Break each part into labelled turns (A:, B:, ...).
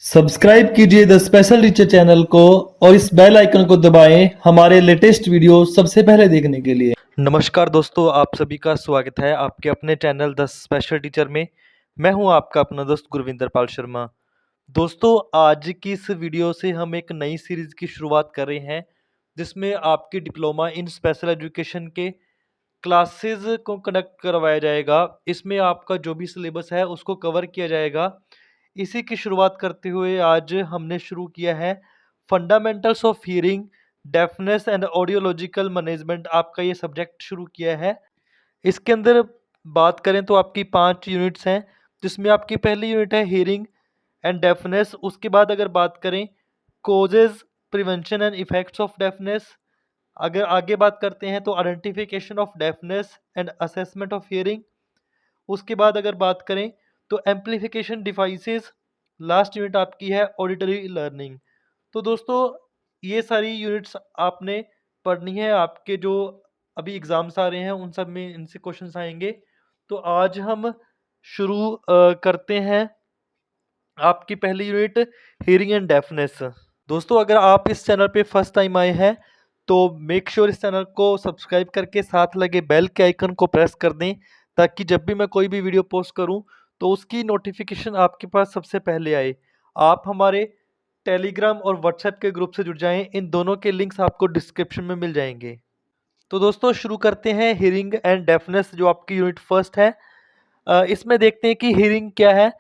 A: Subscribe कीजिए the special teacher channel को और इस बेल आइकन को दबाएं हमारे लेटेस्ट वीडियो सबसे पहले देखने के लिए।
B: नमस्कार दोस्तों, आप सभी का स्वागत है आपके अपने चैनल द स्पेशल टीचर में। मैं हूं आपका अपना दोस्त गुरविंदर पाल शर्मा। दोस्तों, आज की इस वीडियो से हम एक नई सीरीज़ की शुरुआत कर रहे हैं जिसमें आपकी डिप्लोमा इन स्पेशल एजुकेशन के क्लासेस को कंडक्ट करवाया जाएगा। इसमें आपका जो भी सिलेबस है उसको कवर किया जाएगा। इसी की शुरुआत करते हुए आज हमने शुरू किया है fundamentals of hearing, deafness and audiological management. आपका ये सब्जेक्ट शुरू किया है। इसके अंदर बात करें तो आपकी 5 यूनिट्स हैं, जिसमें आपकी पहली यूनिट है हियरिंग एंड डेफनेस। उसके बाद अगर बात करें causes, prevention and effects of deafness. अगर आगे बात करते हैं तो identification of deafness and assessment of hearing. उसके बाद अगर बात करें तो एम्प्लीफिकेशन डिवाइसेस। लास्ट यूनिट आपकी है ऑडिटरी लर्निंग। तो दोस्तों, ये सारी यूनिट्स आपने पढ़नी है। आपके जो अभी एग्ज़ाम्स आ रहे हैं उन सब में इनसे क्वेश्चंस आएंगे। तो आज हम शुरू करते हैं आपकी पहली यूनिट हियरिंग एंड डेफनेस। दोस्तों, अगर आप इस चैनल पे फर्स्ट टाइम आए हैं तो मेक श्योर इस चैनल को सब्सक्राइब करके साथ लगे बेल के आइकन को प्रेस कर दें, ताकि जब भी मैं कोई भी वीडियो पोस्ट करूं तो उसकी नोटिफिकेशन आपके पास सबसे पहले आए। आप हमारे टेलीग्राम और व्हाट्सएप के ग्रुप से जुड़ जाएं, इन दोनों के लिंक्स आपको डिस्क्रिप्शन में मिल जाएंगे। तो दोस्तों, शुरू करते हैं हियरिंग एंड डेफनेस, जो आपकी यूनिट फर्स्ट है। इसमें देखते हैं कि हियरिंग क्या है।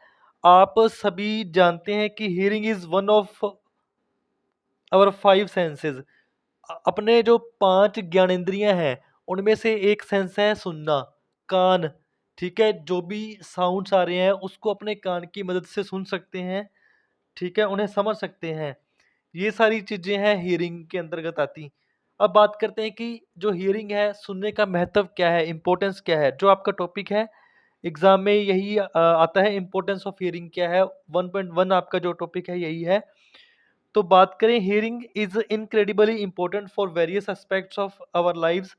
B: आप सभी जानते हैं कि hearing is one of our 5 senses. अपने जो 5 ज्ञानेंद्रियां हैं उनमें से एक सेंस है सुनना, कान। ठीक है, जो भी साउंड्स आ रहे हैं उसको अपने कान की मदद से सुन सकते हैं। ठीक है, उन्हें समझ सकते हैं। ये सारी चीज़ें हैं हियरिंग के अंतर्गत आती। अब बात करते हैं कि जो हियरिंग है, सुनने का महत्व क्या है, इम्पोर्टेंस क्या है। जो आपका टॉपिक है एग्ज़ाम में यही आता है, इम्पोर्टेंस ऑफ हियरिंग क्या है। 1.1 आपका जो टॉपिक है यही है। तो बात करें, hearing is incredibly important for various aspects of our lives.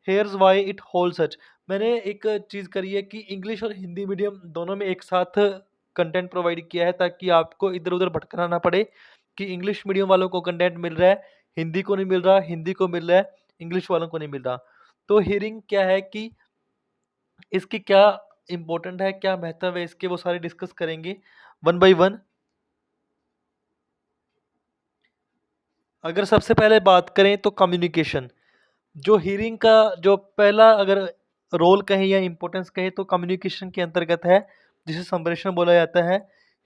B: Here's why it hold such. मैंने एक चीज़ करी है कि इंग्लिश और हिंदी मीडियम दोनों में एक साथ कंटेंट प्रोवाइड किया है, ताकि आपको इधर उधर भटकना ना पड़े कि इंग्लिश मीडियम वालों को कंटेंट मिल रहा है, हिंदी को नहीं मिल रहा, हिंदी को मिल रहा है, इंग्लिश वालों को नहीं मिल रहा। तो हियरिंग क्या है कि इसकी क्या इम्पोर्टेंट है, क्या महत्व है इसके, वो सारे डिस्कस करेंगे वन बाय वन। अगर सबसे पहले बात करें तो कम्युनिकेशन, जो हियरिंग का जो पहला अगर रोल कहें या इम्पोर्टेंस कहें तो कम्युनिकेशन के अंतर्गत है, जिसे संप्रेषण बोला जाता है।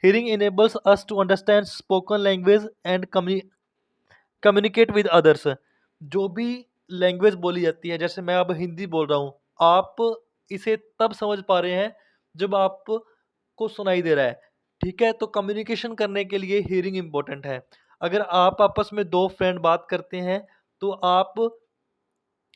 B: Hearing enables us to understand spoken language and communicate with others. जो भी लैंग्वेज बोली जाती है, जैसे मैं अब हिंदी बोल रहा हूँ, आप इसे तब समझ पा रहे हैं जब आपको सुनाई दे रहा है। ठीक है, तो कम्युनिकेशन करने के लिए हियरिंग इम्पोर्टेंट है। अगर आप आपस में दो फ्रेंड बात करते हैं तो आप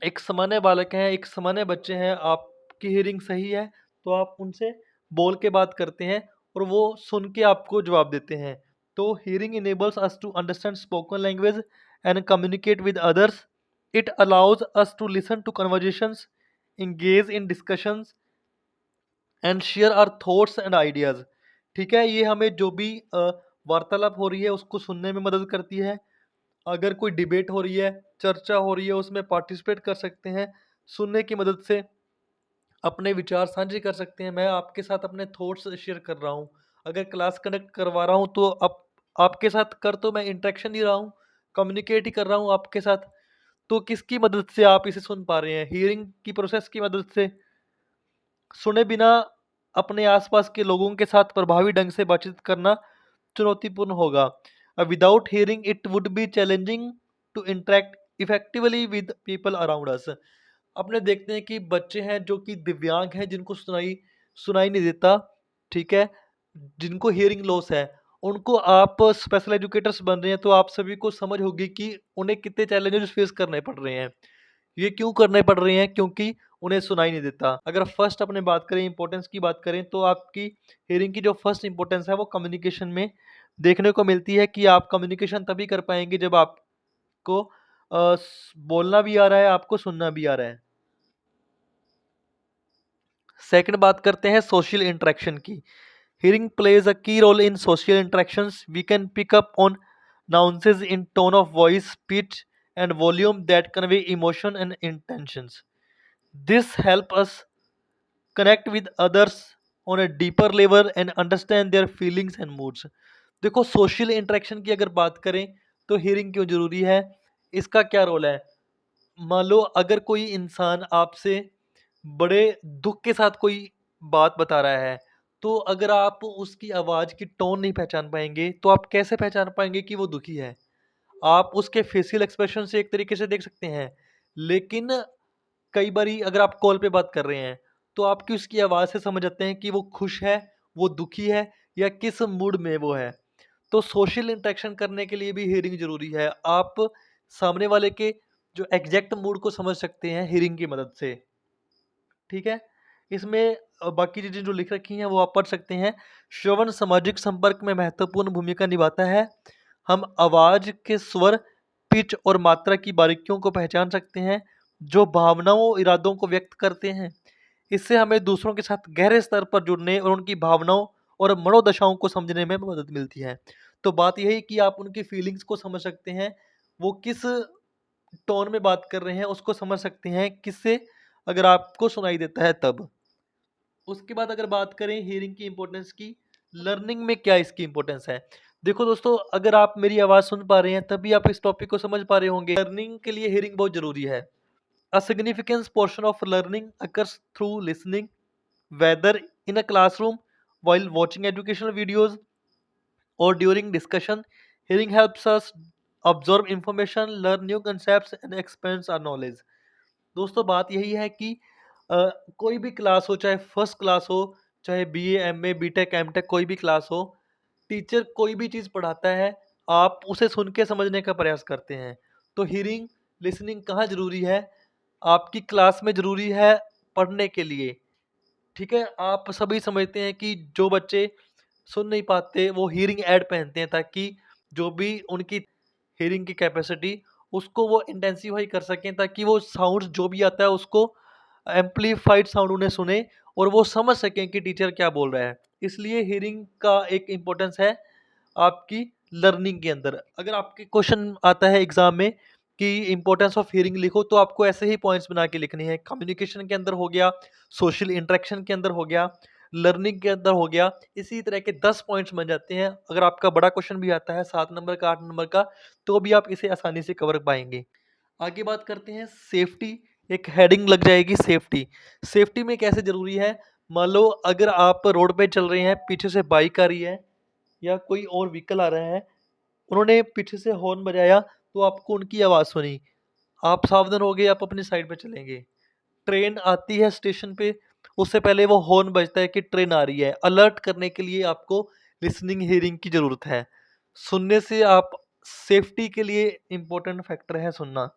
B: एक सामान्य बालक हैं, एक सामान्य बच्चे हैं, आपकी हियरिंग सही है तो आप उनसे बोल के बात करते हैं और वो सुन के आपको जवाब देते हैं। तो hearing enables us to understand spoken language and communicate with others. It allows us to listen to conversations, engage in discussions and share our thoughts and ideas. ठीक है, ये हमें जो भी वार्तालाप हो रही है उसको सुनने में मदद करती है। अगर कोई डिबेट हो रही है, चर्चा हो रही है, उसमें पार्टिसिपेट कर सकते हैं। सुनने की मदद से अपने विचार साझे कर सकते हैं। मैं आपके साथ अपने थॉट्स शेयर कर रहा हूँ। अगर क्लास कंडक्ट करवा रहा हूँ तो अब आपके साथ कर तो मैं इंटरेक्शन ही रहा हूँ, कम्युनिकेट ही कर रहा हूँ आपके साथ। तो किसकी मदद से आप इसे सुन पा रहे हैं? हियरिंग की प्रोसेस की मदद से। सुने बिना अपने आसपास के लोगों के साथ प्रभावी ढंग से बातचीत करना चुनौतीपूर्ण होगा। Without hearing it would be challenging to interact effectively with people around us. अपने देखते हैं कि बच्चे हैं जो कि दिव्यांग हैं, जिनको सुनाई सुनाई नहीं देता। ठीक है, जिनको हियरिंग लॉस है, उनको आप स्पेशल एजुकेटर्स बन रहे हैं तो आप सभी को समझ होगी कि उन्हें कितने चैलेंजेस फेस करने पड़ रहे हैं। ये क्यों करने पड़ रहे हैं? क्योंकि उन्हें सुनाई नहीं देता। अगर फर्स्ट अपने बात करें, इंपॉर्टेंस की बात करें, तो आपकी हियरिंग की जो फर्स्ट इंपॉर्टेंस है वो कम्युनिकेशन में देखने को मिलती है कि आप कम्युनिकेशन तभी कर पाएंगे जब आपको बोलना भी आ रहा है, आपको सुनना भी आ रहा है। सेकंड बात करते हैं सोशल इंटरेक्शन की। Hearing plays a key role in social interactions. We can pick up on nuances in tone of voice, pitch, and volume that convey emotion and intentions. This helps us connect with others on a deeper level and understand their feelings and moods. देखो, social interaction की अगर बात करें तो hearing क्यों ज़रूरी है, इसका क्या रोल है। मान लो अगर कोई इंसान आपसे बड़े दुख के साथ कोई बात बता रहा है, तो अगर आप उसकी आवाज़ की टोन नहीं पहचान पाएंगे तो आप कैसे पहचान पाएंगे कि वो दुखी है। आप उसके फेशियल एक्सप्रेशन से एक तरीके से देख सकते हैं, लेकिन कई बारी अगर आप कॉल पे बात कर रहे हैं, तो आपकी उसकी आवाज़ से समझ जाते हैं कि वो खुश है, वो दुखी है या किस मूड में वो है। तो सोशल इंटरेक्शन करने के लिए भी हियरिंग ज़रूरी है। आप सामने वाले के जो एग्ज़ैक्ट मूड को समझ सकते हैं हियरिंग की मदद से, ठीक है? इसमें बाकी चीज़ें जो लिख रखी हैं वो आप पढ़ सकते हैं। श्रवण सामाजिक संपर्क में महत्वपूर्ण भूमिका निभाता है। हम आवाज़ के स्वर, पिच और मात्रा की बारीकियों को पहचान सकते हैं, जो भावनाओं और इरादों को व्यक्त करते हैं। इससे हमें दूसरों के साथ गहरे स्तर पर जुड़ने और उनकी भावनाओं और मनोदशाओं को समझने में मदद मिलती है। तो बात यही है कि आप उनकी फीलिंग्स को समझ सकते हैं, वो किस टोन में बात कर रहे हैं उसको समझ सकते हैं, किससे अगर आपको सुनाई देता है तब। उसके बाद अगर बात करें हियरिंग की इम्पोर्टेंस की, लर्निंग में क्या इसकी इम्पोर्टेंस है। देखो दोस्तों, अगर आप मेरी आवाज़ सुन पा रहे हैं तभी आप इस टॉपिक को समझ पा रहे होंगे। लर्निंग के लिए हियरिंग बहुत ज़रूरी है। A significance portion of learning occurs through listening, whether in a classroom, while watching educational videos, or during discussion. Hearing helps us absorb information, learn new concepts and expands our knowledge. दोस्तों, बात यही है कि कोई भी class हो, चाहे first class हो, चाहे बीए, एमए, बीटेक, एमटेक, कोई भी क्लास हो, टीचर कोई भी चीज़ पढ़ाता है, आप उसे सुन के समझने का प्रयास करते हैं। तो हियरिंग, लिसनिंग कहाँ ज़रूरी है? आपकी क्लास में ज़रूरी है पढ़ने के लिए। ठीक है, आप सभी समझते हैं कि जो बच्चे सुन नहीं पाते वो हियरिंग ऐड पहनते हैं, ताकि जो भी उनकी हियरिंग की कैपेसिटी उसको वो इंटेंसिफाई कर सकें, ताकि वो साउंड जो भी आता है उसको एम्पलीफाइड साउंड उन्हें सुने और वो समझ सकें कि टीचर क्या बोल रहा है। इसलिए हियरिंग का एक इम्पोर्टेंस है आपकी लर्निंग के अंदर। अगर आपके क्वेश्चन आता है एग्जाम में कि इंपॉर्टेंस ऑफ हियरिंग लिखो, तो आपको ऐसे ही पॉइंट्स बना के लिखने हैं। कम्युनिकेशन के अंदर हो गया, सोशल इंटरेक्शन के अंदर हो गया, लर्निंग के अंदर हो गया, इसी तरह के 10 पॉइंट्स बन जाते हैं। अगर आपका बड़ा क्वेश्चन भी आता है 7 नंबर का, 8 नंबर का, तो भी आप इसे आसानी से कवर पाएंगे। आगे बात करते हैं सेफ्टी। एक हेडिंग लग जाएगी सेफ्टी। सेफ्टी में कैसे ज़रूरी है। मान लो अगर आप रोड पे चल रहे हैं, पीछे से बाइक आ रही है या कोई और व्हीकल आ रहा है, उन्होंने पीछे से हॉर्न बजाया तो आपको उनकी आवाज़ सुनी, आप सावधान हो गए, आप अपनी साइड पे चलेंगे। ट्रेन आती है स्टेशन पे, उससे पहले वो हॉर्न बजता है कि ट्रेन आ रही है। अलर्ट करने के लिए आपको लिसनिंग हियरिंग की ज़रूरत है। सुनने से आप सेफ्टी के लिए इम्पोर्टेंट फैक्टर है सुनना।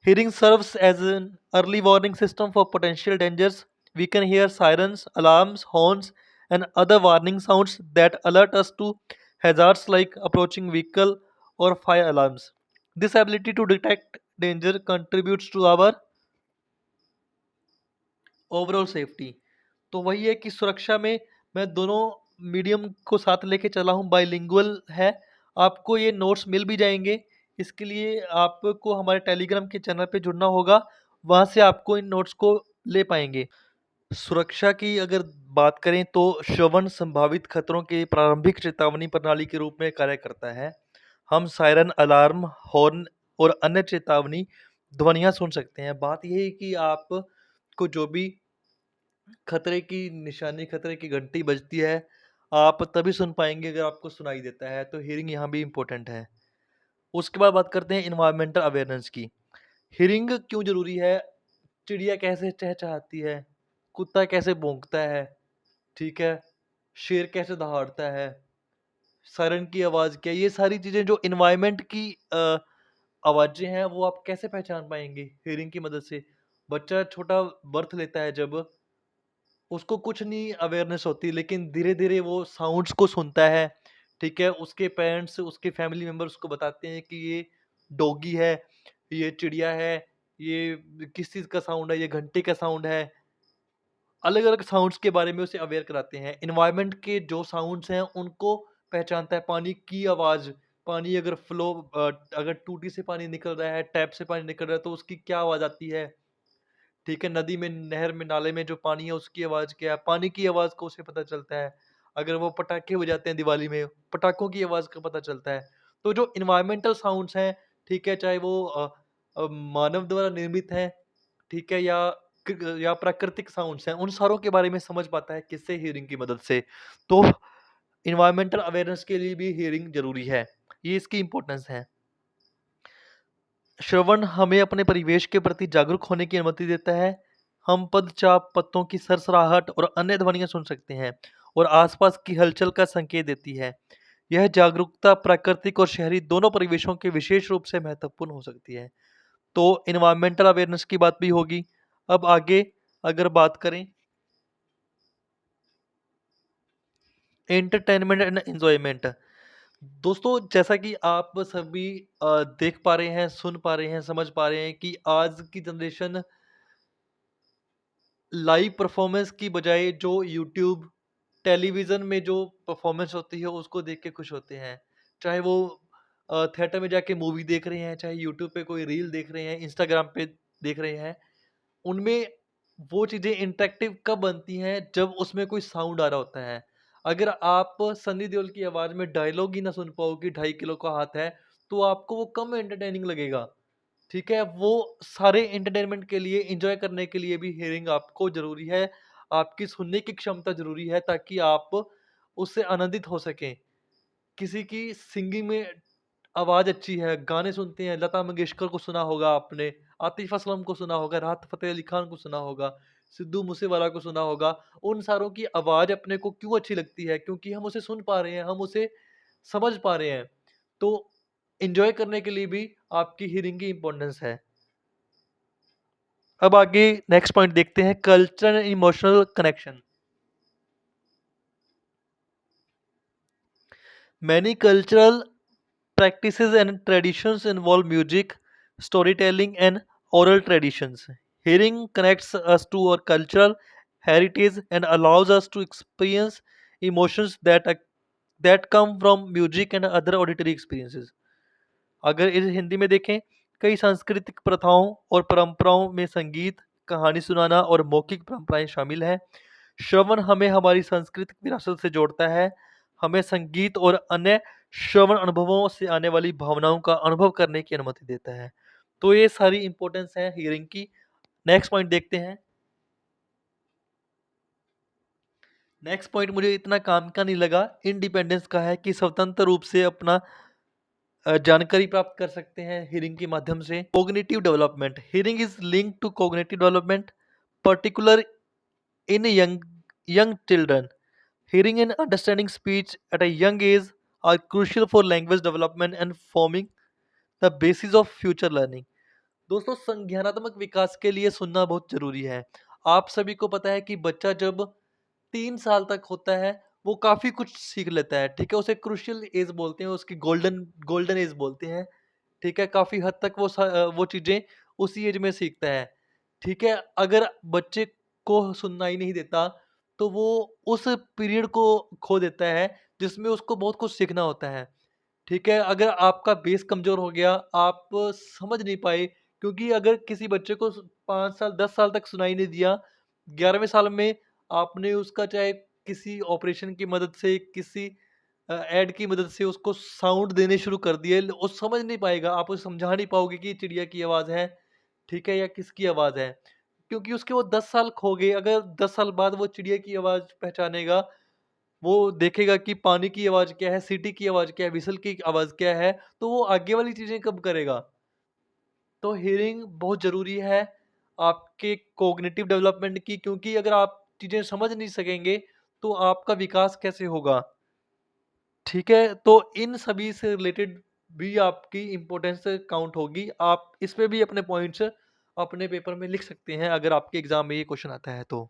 B: Hearing serves as an early warning system for potential dangers. We can hear sirens, alarms, horns, and other warning sounds that alert us to hazards like approaching vehicle or fire alarms. This ability to detect danger contributes to our overall safety. तो वही है कि सुरक्षा में मैं दोनों medium को साथ लेके चला हूँ, बाइलिंगुअल है। आपको ये नोट्स मिल भी जाएंगे। इसके लिए आपको हमारे टेलीग्राम के चैनल पे जुड़ना होगा, वहाँ से आपको इन नोट्स को ले पाएंगे। सुरक्षा की अगर बात करें तो श्रवण संभावित खतरों की प्रारंभिक चेतावनी प्रणाली के रूप में कार्य करता है। हम सायरन, अलार्म, हॉर्न और अन्य चेतावनी ध्वनियाँ सुन सकते हैं। बात यही है कि आपको जो भी खतरे की निशानी, खतरे की घंटी बजती है, आप तभी सुन पाएँगे अगर आपको सुनाई देता है, तो हियरिंग यहाँ भी इम्पोर्टेंट है। उसके बाद बात करते हैं एनवायरमेंटल अवेयरनेस की। हियरिंग क्यों ज़रूरी है? चिड़िया कैसे चहचहाती है, कुत्ता कैसे भौंकता है, ठीक है? शेर कैसे दहाड़ता है, सायरन की आवाज़ क्या है, ये सारी चीज़ें जो एनवायरनमेंट की आवाज़ें हैं, वो आप कैसे पहचान पाएँगे हियरिंग की मदद से? बच्चा छोटा बर्थ लेता है जब, उसको कुछ नहीं अवेयरनेस होती, लेकिन धीरे-धीरे वो साउंड्स को सुनता है, ठीक है? उसके पेरेंट्स, उसके फैमिली मेंबर उसको बताते हैं कि ये डॉगी है, ये चिड़िया है, ये किस चीज़ का साउंड है, ये घंटे का साउंड है। अलग-अलग साउंड्स के बारे में उसे अवेयर कराते हैं। एनवायरनमेंट के जो साउंड्स हैं उनको पहचानता है, पानी की आवाज़, पानी अगर अगर टूटी से पानी निकल रहा है, टैप से पानी निकल रहा है तो उसकी क्या आवाज़ आती है, ठीक है? नदी में, नहर में, नाले में जो पानी है उसकी आवाज़ क्या है? पानी की आवाज़ को उसे पता चलता है। अगर वो पटाखे बजाते हैं दिवाली में, पटाखों की आवाज़ का पता चलता है। तो जो एनवायरमेंटल साउंड्स हैं, ठीक है? चाहे वो मानव द्वारा निर्मित हैं, ठीक है? या प्राकृतिक साउंड्स हैं, उन सारों के बारे में समझ पाता है किससे? हियरिंग की मदद से। तो एनवायरमेंटल अवेयरनेस के लिए भी हियरिंग ज़रूरी है। ये इसकी इम्पोर्टेंस है। श्रवण हमें अपने परिवेश के प्रति जागरूक होने की अनुमति देता है। हम पदचाप, पत्तों की सरसराहट और अन्य ध्वनियाँ सुन सकते हैं और आसपास की हलचल का संकेत देती है। यह जागरूकता प्राकृतिक और शहरी दोनों परिवेशों के विशेष रूप से महत्वपूर्ण हो सकती है। तो एनवायरमेंटल अवेयरनेस की बात भी होगी। अब आगे अगर बात करें एंटरटेनमेंट एंड एन्जॉयमेंट। दोस्तों, जैसा कि आप सभी देख पा रहे हैं, सुन पा रहे हैं, समझ पा रहे हैं कि आज की जनरेशन लाइव परफॉर्मेंस की बजाय जो यूट्यूब, टेलीविज़न में जो परफॉर्मेंस होती है उसको देख के खुश होते हैं। चाहे वो थिएटर में जाके मूवी देख रहे हैं, चाहे यूट्यूब पे कोई रील देख रहे हैं, इंस्टाग्राम पे देख रहे हैं। उनमें वो चीज़ें इंटरैक्टिव कब बनती हैं जब उसमें कोई साउंड आ रहा होता है। अगर आप सनी देओल की आवाज़ में डायलॉग ही ना सुन पाओ कि 2.5 किलो का हाथ है, तो आपको वो कम एंटरटेनिंग लगेगा। ठीक है? वो सारे एंटरटेनमेंट के लिए, एन्जॉय करने के लिए भी हियरिंग आपको ज़रूरी है। आपकी सुनने की क्षमता ज़रूरी है ताकि आप उससे आनंदित हो सकें। किसी की सिंगिंग में आवाज़ अच्छी है, गाने सुनते हैं, लता मंगेशकर को सुना होगा आपने, आतिफ़ असलम को सुना होगा, राहत फ़तेह अली खान को सुना होगा, सिद्धू मूसेवाला को सुना होगा। उन सारों की आवाज़ अपने को क्यों अच्छी लगती है? क्योंकि हम उसे सुन पा रहे हैं, हम उसे समझ पा रहे हैं। तो एन्जॉय करने के लिए भी आपकी हियरिंग की इम्पोर्टेंस है। अब आगे नेक्स्ट पॉइंट देखते हैं, culture and emotional connection. Many cultural practices and traditions involve music, storytelling, and oral traditions. Hearing connects us to our cultural heritage and allows us to experience emotions that come from music and other auditory experiences. अगर इस हिंदी में देखें, कई सांस्कृतिक प्रथाओं और परंपराओं में संगीत, कहानी सुनाना और मौखिक परंपराएं शामिल हैं। श्रवण हमें हमारी सांस्कृतिक विरासत से जोड़ता है, हमें संगीत और अन्य श्रवण अनुभवों से आने वाली भावनाओं का अनुभव करने की अनुमति देता है। तो ये सारी इंपॉर्टेंस है हियरिंग की। नेक्स्ट पॉइंट देखते हैं। नेक्स्ट पॉइंट मुझे इतना काम का नहीं लगा, इंडिपेंडेंस का है कि स्वतंत्र रूप से अपना जानकारी प्राप्त कर सकते हैं हियरिंग के माध्यम से। Cognitive development, hearing is linked to cognitive development, particular in young children. Hearing and understanding speech at a young age are crucial for language development and forming the basis of future learning. दोस्तों, संज्ञानात्मक विकास के लिए सुनना बहुत जरूरी है। आप सभी को पता है कि बच्चा जब 3 साल तक होता है वो काफी कुछ सीख लेता है, ठीक है? उसे क्रुशियल एज बोलते हैं, उसकी गोल्डन गोल्डन एज बोलते हैं, ठीक है? काफी हद तक वो चीजें उसी एज में सीखता है, ठीक है? अगर बच्चे को सुनना ही नहीं देता तो वो उस पीरियड को खो देता है जिसमें उसको बहुत कुछ सीखना होता है, ठीक है? अगर आपका बेस कमज़ोर हो गया, आप समझ नहीं पाए, क्योंकि अगर किसी बच्चे को 5 साल, 10 साल तक सुनाई नहीं दिया, 11वें साल में आपने उसका चाहे किसी ऑपरेशन की मदद से, किसी ऐड की मदद से उसको साउंड देने शुरू कर दिए, वो समझ नहीं पाएगा, आप उसे समझा नहीं पाओगे कि ये चिड़िया की आवाज़ है, ठीक है? या किसकी आवाज़ है। क्योंकि उसके वो 10 साल खो गए, अगर 10 साल बाद वो चिड़िया की आवाज़ पहचानेगा, वो देखेगा कि पानी की आवाज़ क्या है, सीटी की आवाज़ क्या है, व्हिसल की आवाज़ क्या है, तो वो आगे वाली चीज़ें कब करेगा? तो हियरिंग बहुत ज़रूरी है आपके कॉग्निटिव डेवलपमेंट की, क्योंकि अगर आप चीज़ें समझ नहीं सकेंगे, तो आपका विकास कैसे होगा? ठीक है? तो इन सभी से रिलेटेड भी आपकी इम्पोर्टेंस काउंट होगी। आप इस पे भी अपने पॉइंट्स अपने पेपर में लिख सकते हैं, अगर आपके एग्ज़ाम में ये क्वेश्चन आता है तो।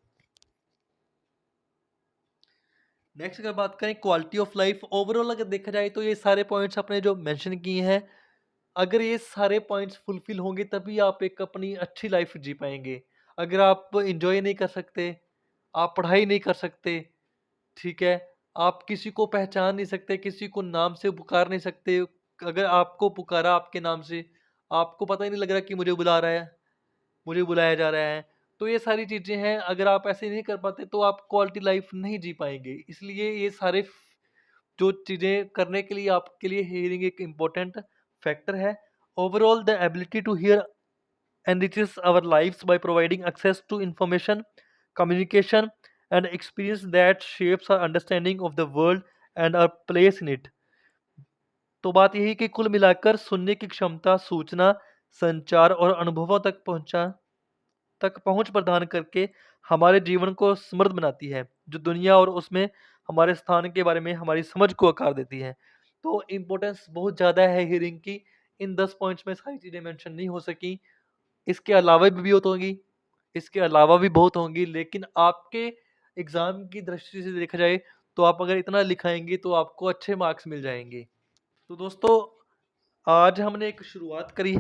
B: नेक्स्ट अगर बात करें क्वालिटी ऑफ लाइफ, ओवरऑल अगर देखा जाए तो ये सारे पॉइंट्स आपने जो मेंशन किए हैं, अगर ये सारे पॉइंट्स फुलफिल होंगे तभी आप एक अपनी अच्छी लाइफ जी पाएंगे। अगर आप इंजॉय नहीं कर सकते, आप पढ़ाई नहीं कर सकते, ठीक है? आप किसी को पहचान नहीं सकते, किसी को नाम से पुकार नहीं सकते। अगर आपको पुकारा आपके नाम से, आपको पता ही नहीं लग रहा कि मुझे बुला रहा है, मुझे बुलाया जा रहा है। तो ये सारी चीज़ें हैं, अगर आप ऐसे नहीं कर पाते तो आप क्वालिटी लाइफ़ नहीं जी पाएँगे। इसलिए ये सारे जो चीज़ें करने के लिए आपके लिए हियरिंग एक इम्पोर्टेंट फैक्टर है। Overall the ability to hear enriches our lives by providing access to information, communication, and experience that shapes our understanding of the world and our place in it. तो बात यही कि कुल मिलाकर सुनने की क्षमता सूचना, संचार और अनुभवों तक पहुंच प्रदान करके हमारे जीवन को समृद्ध बनाती है, जो दुनिया और उसमें हमारे स्थान के बारे में हमारी समझ को आकार देती है। तो इम्पोर्टेंस बहुत ज़्यादा है हियरिंग की। इन 10 पॉइंट्स में सारी चीज़ें मेंशन नहीं हो सकी। इसके अलावा भी बहुत होंगी, इसके अलावा भी बहुत होंगी, लेकिन आपके एग्ज़ाम की दृष्टि से देखा जाए तो आप अगर इतना लिखाएँगे तो आपको अच्छे मार्क्स मिल जाएँगे। तो दोस्तों आज हमने एक शुरुआत करी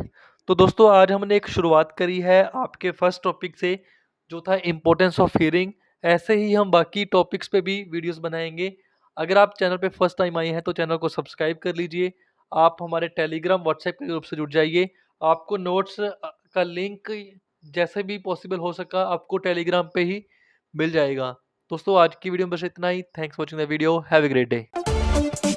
B: आज हमने एक शुरुआत करी है आपके फर्स्ट टॉपिक से, जो था इम्पोर्टेंस ऑफ हियरिंग। ऐसे ही हम बाकी टॉपिक्स पे भी वीडियोस बनाएंगे। अगर आप चैनल पे फर्स्ट टाइम आए हैं तो चैनल को सब्सक्राइब कर लीजिए। आप हमारे टेलीग्राम व्हाट्सएप के ग्रुप से जुड़ जाइए। आपको नोट्स का लिंक जैसे भी पॉसिबल हो सका आपको टेलीग्राम पे ही मिल जाएगा। दोस्तों आज की वीडियो में बस इतना ही। Thanks for watching the video. Have a great day.